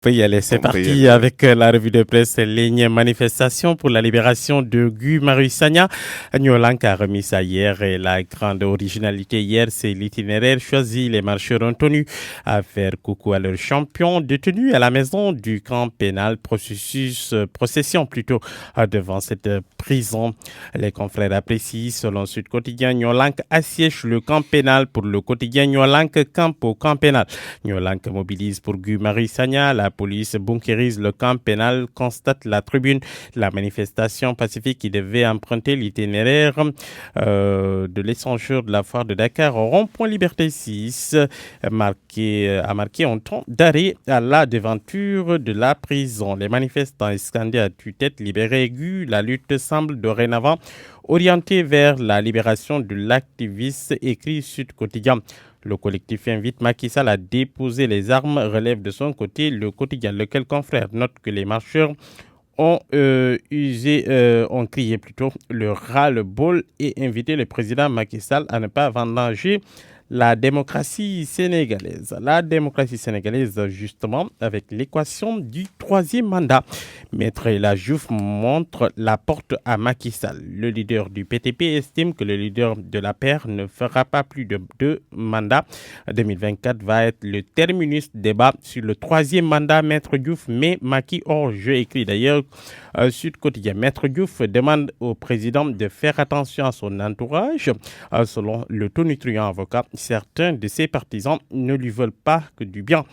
Oui, allez, c'est On peut y parti aller. avec la revue de presse ligne manifestation pour la libération de Guy Marius Sagna. Nyolank a remis ça hier et la grande originalité hier, c'est l'itinéraire choisi. Les marcheurs ont tenu à faire coucou à leur champion détenu à la maison du camp pénal, procession plutôt devant cette prison. Les confrères apprécient, selon Sud Quotidien, Nyolank assiège le camp pénal pour le quotidien Nyolank camp au camp pénal. Nyolank mobilise pour Guy Marius Sagna. La police bunkérise le camp pénal, constate la tribune. La manifestation pacifique qui devait emprunter l'itinéraire de l'échangeur de la foire de Dakar au rond-point Liberté 6 a marqué un temps d'arrêt à la devanture de la prison. Les manifestants scandés à tue-tête libérés aigus. La lutte semble dorénavant orientée vers la libération de l'activiste, écrit Sud Quotidien. Le collectif invite Macky Sall à déposer les armes, relève de son côté le quotidien, lequel confrère note que les marcheurs ont ont crié plutôt le ras-le-bol et invité le président Macky Sall à ne pas vendanger la démocratie sénégalaise. La démocratie sénégalaise, justement, avec l'équation du troisième mandat. Maître El Diouf montre la porte à Macky Sall. Le leader du PTP estime que le leader de la paire ne fera pas plus de 2 mandats. 2024 va être le terminus débat sur le troisième mandat. Maître Diouf met Macky hors jeu, écrit d'ailleurs Sud Quotidien. Maître Diouf demande au président de faire attention à son entourage. Selon le tonitruant avocat, certains de ses partisans ne lui veulent pas que du bien,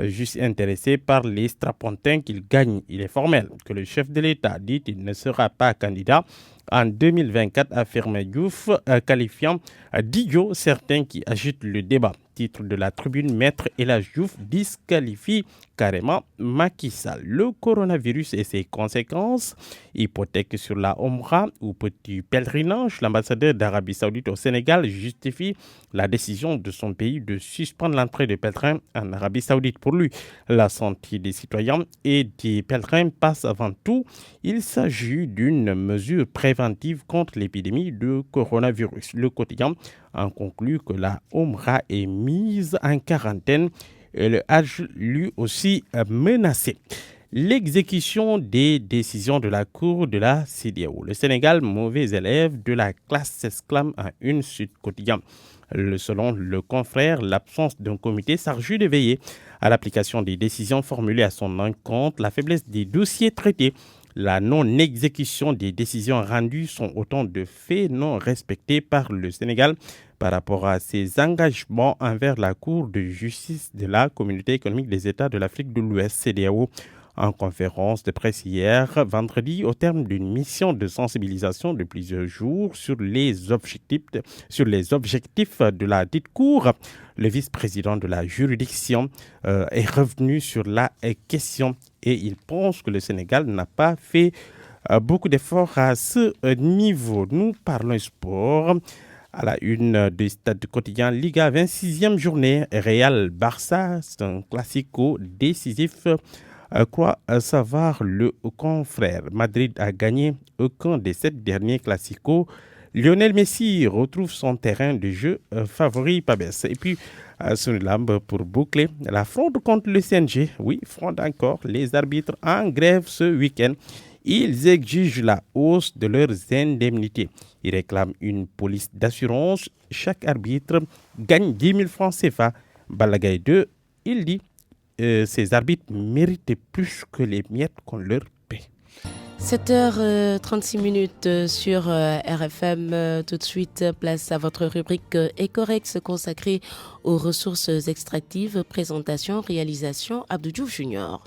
juste intéressés par les strapontins qu'il gagne. Il est formel que le chef de l'État dit qu'il ne sera pas candidat en 2024, affirme Diouf, qualifiant d'idiot certains qui agitent le débat. Titre de la tribune, Maître El Diouf disqualifie carrément Macky Sall. Le coronavirus et ses conséquences, hypothèque sur la Omra ou petit pèlerinage, l'ambassadeur d'Arabie Saoudite au Sénégal justifie la décision de son pays de suspendre l'entrée des pèlerins en Arabie Saoudite. Pour lui, la santé des citoyens et des pèlerins passe avant tout. Il s'agit d'une mesure préventive contre l'épidémie de coronavirus. Le quotidien en conclut que la Omra est mise en quarantaine et le Hajj lui aussi menacé. L'exécution des décisions de la Cour de la CEDEAO. Le Sénégal, mauvais élève de la classe, s'exclame en une Sud Quotidien. Selon le confrère, l'absence d'un comité chargé de veiller à l'application des décisions formulées à son encontre, la faiblesse des dossiers traités, la non-exécution des décisions rendues sont autant de faits non respectés par le Sénégal par rapport à ses engagements envers la Cour de justice de la Communauté économique des États de l'Afrique de l'Ouest, CEDEAO. En conférence de presse hier, vendredi, au terme d'une mission de sensibilisation de plusieurs jours sur les objectifs de la dite Cour, le vice-président de la juridiction est revenu sur la question et il pense que le Sénégal n'a pas fait beaucoup d'efforts à ce niveau. Nous parlons sport. À la une du stade quotidien, Liga 26e journée, Real Barça, c'est un classico décisif. Croit savoir le confrère. Madrid a gagné aucun des 7 derniers classicos. Lionel Messi retrouve son terrain de jeu favori, pas baisse. Et puis, sur une lampe pour boucler, la fronde contre le CNG. Oui, fronde encore. Les arbitres en grève ce week-end. Ils exigent la hausse de leurs indemnités. Ils réclament une police d'assurance. Chaque arbitre gagne 10 000 francs CFA. Balagaï 2, il dit ces arbitres méritent plus que les miettes qu'on leur paie. 7h36 sur RFM. Tout de suite, place à votre rubrique Ecorex consacrée aux ressources extractives. Présentation, réalisation, Abdou Diouf Junior.